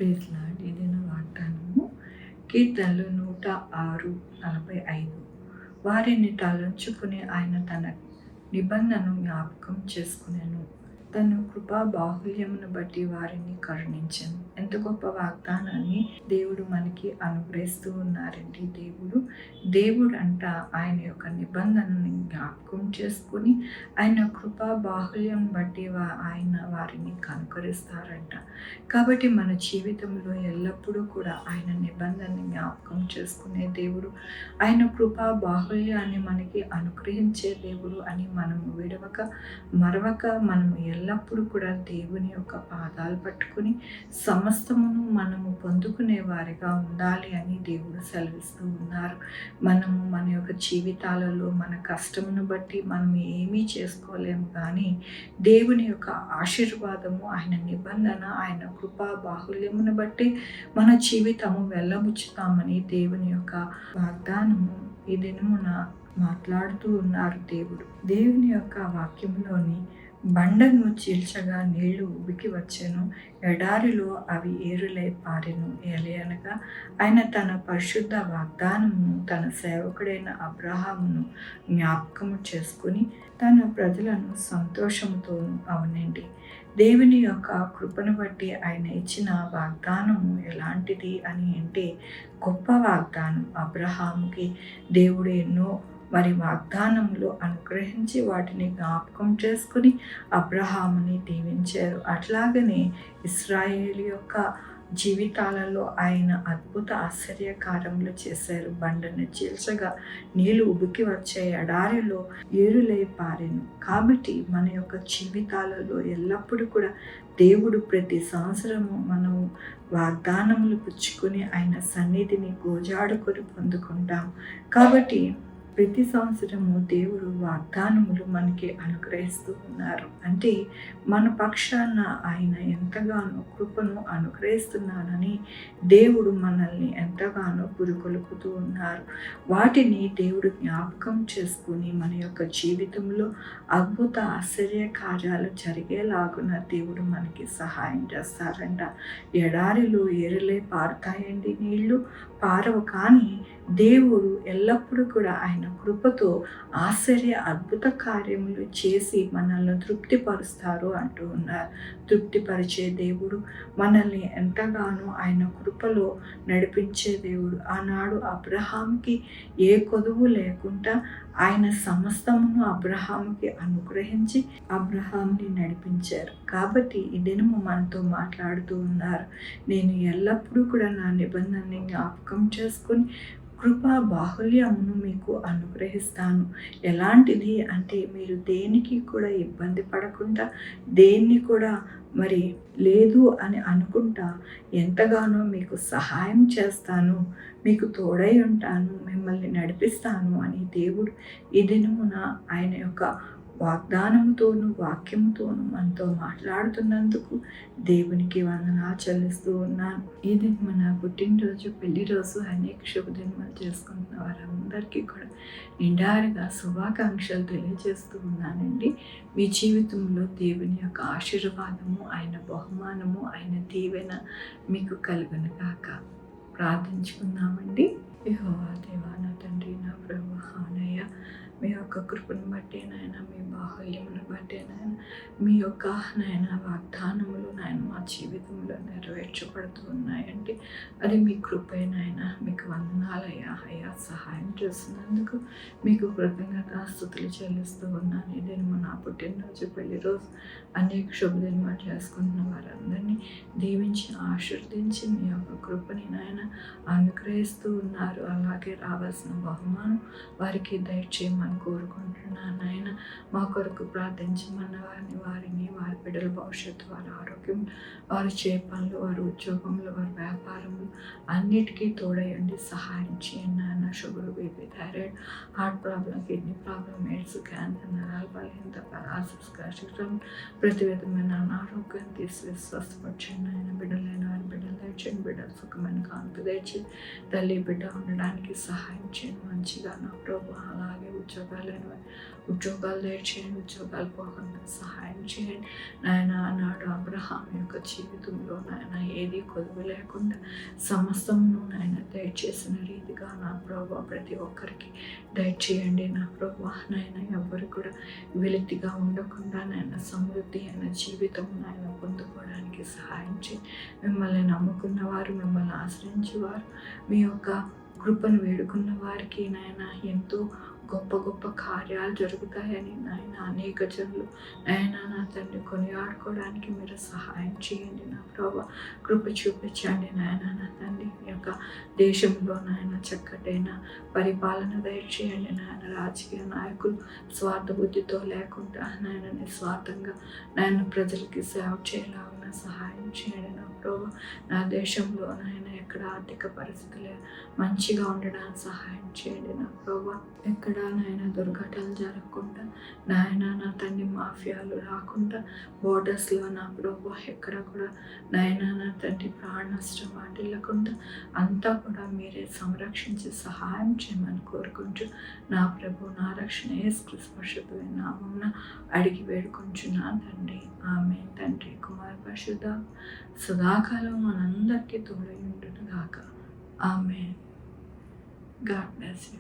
Praise lord. ఏదైనా వాగ్దానము కీర్తనలు 106:45 వారిని తలంచుకుని ఆయన తన నిబంధనను జ్ఞాపకం చేసుకునెను. తన కృపా బాహుల్యమును బట్టి వారిని కరుణించెను. ఎంత గొప్ప వాగ్దానాన్ని దేవుడు మనకి అనుగ్రహిస్తూ ఉన్నారండి. దేవుడు అంట ఆయన యొక్క నిబంధనని జ్ఞాపకం చేసుకుని ఆయన కృపా బాహుల్యం బట్టి ఆయన వారిని కనుకరిస్తారంట. కాబట్టి మన జీవితంలో ఎల్లప్పుడూ కూడా ఆయన నిబంధనని జ్ఞాపకం చేసుకునే దేవుడు, ఆయన కృపా బాహుల్యాన్ని మనకి అనుగ్రహించే దేవుడు అని మనము విడవక మరవక మనము ఎల్లప్పుడూ కూడా దేవుని యొక్క పాదాలు పట్టుకుని సమస్తమును మనము పొందుకునే వారిగా ఉండాలి అని దేవుడు సెలవిస్తూ ఉన్నారు. మనము మన యొక్క జీవితాలలో మన కష్టమును బట్టి మనం ఏమీ చేసుకోలేము, కానీ దేవుని యొక్క ఆశీర్వాదము, ఆయన నిబంధన, ఆయన కృపా బాహుల్యమును బట్టి మన జీవితము వెళ్ళబుచ్చుతామని దేవుని యొక్క వాగ్దానము ఈ దినమున మాట్లాడుతూ ఉన్నారు దేవుడు. దేవుని యొక్క వాక్యంలోని బండను చీల్చగా నీళ్లు ఉబికి వచ్చెను, ఎడారిలో అవి ఏరులై పారెను. ఏలయనగా ఆయన తన పరిశుద్ధ వాగ్దానమును తన సేవకుడైన అబ్రహామును జ్ఞాపకము చేసుకుని తన ప్రజలను సంతోషముతోనూ అవునండి. దేవుని యొక్క కృపను బట్టి ఆయన ఇచ్చిన వాగ్దానము ఎలాంటిది అని అంటే గొప్ప వాగ్దానం. అబ్రహాముకి దేవుడు ఎన్నో వాగ్దానములు అనుగ్రహించి వాటిని జ్ఞాపకం చేసుకుని అబ్రహాముని దీవించారు. అట్లాగనే ఇశ్రాయేలు యొక్క జీవితాలలో ఆయన అద్భుత ఆశ్చర్యకార్యములు చేశారు. బండను చీల్చగా నీళ్లు ఉబికి వచ్చే, ఎడారిలో ఏరులై పారెను. కాబట్టి మన యొక్క జీవితాలలో ఎల్లప్పుడూ కూడా దేవుడు ప్రతి సంవత్సరము మనము వాగ్దానములు పుచ్చుకొని ఆయన సన్నిధిని గోజాడుకొని పొందుకుంటాం. కాబట్టి ప్రతి సంవత్సరము దేవుడు వాగ్దానములు మనకి అనుగ్రహిస్తూ ఉన్నారు. అంటే మన పక్షాన ఆయన ఎంతగానో కృపను అనుగ్రహిస్తున్నానని దేవుడు మనల్ని ఎంతగానో పురుకొలుపుతూ ఉన్నారు. వాటిని దేవుడు జ్ఞాపకం చేసుకుని మన యొక్క జీవితంలో అద్భుత ఆశ్చర్య కార్యాలు జరిగేలాగున దేవుడు మనకి సహాయం చేస్తారంట. ఎడారిలో ఏరులే పారుతాయండి, నీళ్లు పారవు, కానీ దేవుడు ఎల్లప్పుడూ కూడా ఆయన కృపతో ఆశ్చర్య అద్భుత కార్యములు చేసి మనల్ని తృప్తిపరుస్తారు అంటూ ఉన్నారు. తృప్తిపరిచే దేవుడు, మనల్ని ఎంతగానో ఆయన కృపలో నడిపించే దేవుడు. ఆనాడు అబ్రహాంకి ఏ కొదువు లేకుండా ఆయన సమస్తమును అబ్రహాముకి అనుగ్రహించి అబ్రహాంని నడిపించారు. కాబట్టి ఈ దినము మనతో మాట్లాడుతూ ఉన్నారు. నేను ఎల్లప్పుడూ కూడా నా నిబంధనని జ్ఞాపకం చేసుకుని కృపా బాహుల్యమును మీకు అనుగ్రహిస్తాను. ఎలాంటిది అంటే మీరు దేనికి కూడా ఇబ్బంది పడకుండా, దేన్ని కూడా లేదు అని అనుకుంటా ఎంతగానో మీకు సహాయం చేస్తాను, మీకు తోడై ఉంటాను, మిమ్మల్ని నడిపిస్తాను అని దేవుడు ఈ దినమున ఆయన యొక్క వాగ్దానముతోనూ వాక్యముతోనూ మనతో మాట్లాడుతున్నందుకు దేవునికి వందనాలు చెల్లిస్తూ ఉన్నాను. ఇది మన పుట్టినరోజు, పెళ్లి రోజు, అనేక శుభదినాలు చేసుకుంటున్న వారందరికీ కూడా నిండారుగా శుభాకాంక్షలు తెలియజేస్తూ ఉన్నానండి. మీ జీవితంలో దేవుని యొక్క ఆశీర్వాదము, ఆయన బహుమానము, ఆయన దీవెన మీకు కలుగును గాక. ప్రార్థించుకుందామండి. యెహోవా దేవా, నా తండ్రి, నా ప్రభువా, హానయ్య, మీ యొక్క కృపను బట్టి నాయన, మీ బాహుల్యమును బట్టి నాయన, మీ యొక్క నాయన వాగ్దానములు నాయన మా జీవితంలో నెరవేర్చబడుతూ ఉన్నాయండి. అది మీ కృపే నాయన. మీకు వందనాలయ్యా. అయ్యా, సహాయం చేస్తున్నందుకు మీకు కృతజ్ఞతాస్తుతులు చెల్లిస్తూ ఉన్నాను. ఇదేమో నా పుట్టినరోజు, పెళ్లి రోజు, అనేక శుభదినాలు చేసుకుంటున్న వారందరినీ దీవించి ఆశీర్వదించి మీ యొక్క కృపని నాయన అనుగ్రహిస్తూ ఉన్నారు. అలాగే రావాల్సిన బహుమానం వారికి దయచేయమని కోరుకుంటున్నాను నాయన. మా కొరకు ప్రార్థించమన్న వారిని వారి బిడ్డల భవిష్యత్తు, వారి ఆరోగ్యం, వారి పనులు, వారి ఉద్యోగంలో, వారి వ్యాపారములు అన్నిటికీ తోడయండి, సహాయం చేయండి నాయన. Sugar, BP, thyroid, heart problem, kidney problem, AIDS, cancer, నరాల బలహీనత, పారాలసిస్, గ్యాస్ట్రిక్, ప్రతి విధమైన అనారోగ్యం తీసివేసి స్వస్థపరచండి నాయన. బిడ్డలైన వారి బిడ్డలు దయచేయండి, బిడ్డలు సుఖమైన కాన్పు దయచేయండి. తల్లి బిడ్డ ఉండడానికి సహాయం చేయండి. మంచిగా నా ప్రభు అలాగే ఉద్యోగాలు దయచేయండి, ఉద్యోగాలు పోకుండా సహాయం చేయండి నాయన. నాడు అబ్రహాం యొక్క జీవితంలో నాయన ఏది కొదువు లేకుండా సమస్తమును నాయన దయచేసిన రీతిగా నా ప్రభు ప్రతి ఒక్కరికి దయచేయండి నా ప్రభు నాయన. ఎవరు కూడా వెలితిగా ఉండకుండా నాయన సమృద్ధి అయిన జీవితం నాయన పొందుకోవడానికి సహాయం చేయండి. మిమ్మల్ని నమ్ముకున్న వారు, మిమ్మల్ని ఆశ్రయించేవారు, మీ యొక్క కృపను వేడుకున్న వారికి నాయన ఎంతో గొప్ప గొప్ప కార్యాలు జరుగుతాయని నాయన అనేక జనులు నాయన నా తండ్రి కొనియాడుకోవడానికి మీరు సహాయం చేయండి నా ప్రభు. కృప చూపించండి నాయన నా తండ్రి. ఈ యొక్క దేశంలో నాయన చక్కటైన పరిపాలన దయచేయండి నాయన. రాజకీయ నాయకులు స్వార్థ బుద్ధితో లేకుండా నాయన నిస్వార్థంగా నాయన ప్రజలకి సేవ చేయాలన్న సహాయం చేయండి నా ప్రభు. నా దేశంలో నాయన ఎక్కడ ఆర్థిక పరిస్థితులు మంచిగా ఉండడానికి సహాయం చేయండి నా ప్రభు. ఎక్కడ నాయన దుర్ఘటనలు జరగకుండా నాయన నా తండ్రి మాఫియాలు రాకుండా బోర్డర్స్లో నా ప్రభు ఎక్కడ కూడా నాయన నా తండ్రి ప్రాణ నష్టం వాటిల్లకుండా అంతా కూడా మీరే సంరక్షించి సహాయం చేయమని కోరుకుంటూ నా ప్రభు నా రక్షణ యేసుక్రీస్తు పరిశుద్ధమైన నామమున అడిగి వేడుకుంటున్నా తండ్రి. ఆమె తండ్రి కుమార పరిశుద్ధ సదాకాలం మనందరికీ తోడై ఉండును గాక. ఆమె. God bless you.